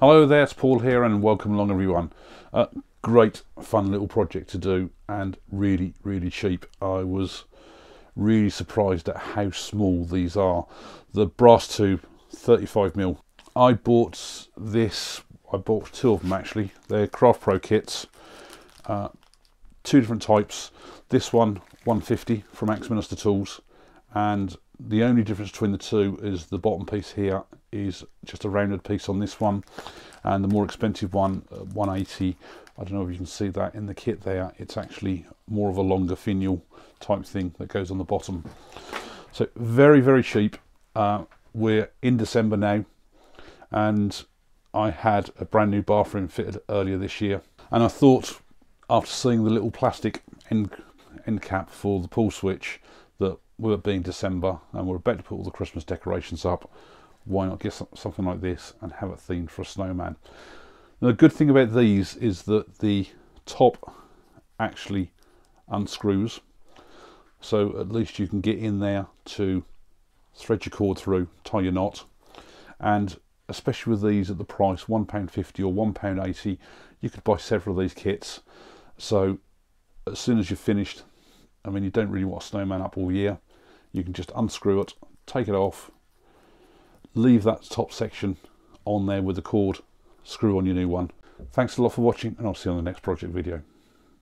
Hello there, it's Paul here and welcome along everyone. Great fun little project to do and really cheap. I was really surprised at how small these are. The brass tube, 35mm. I bought two of them actually. They're Craft Pro kits, two different types. This one 150 from Axminster Tools, and the only difference between the two is the bottom piece here is just a rounded piece on this one, and the more expensive one, 180. I don't know if you can see that in the kit there. It's actually more of a longer finial type thing that goes on the bottom. So very cheap. We're in December now, and I had a brand new bathroom fitted earlier this year, and I thought, after seeing the little plastic end cap for the pull switch, that with it being December and we're about to put all the Christmas decorations up, why not get something like this and have it themed for a snowman. Now, the good thing about these is that the top actually unscrews, so at least you can get in there to thread your cord through, tie your knot. And especially with these at the price £1.50 or £1.80, you could buy several of these kits. So as soon as you're finished, I mean, you don't really want a snowman up all year, you can just unscrew it, take it off, leave that top section on there with the cord, screw on your new one. Thanks a lot for watching, and I'll see you on the next project video.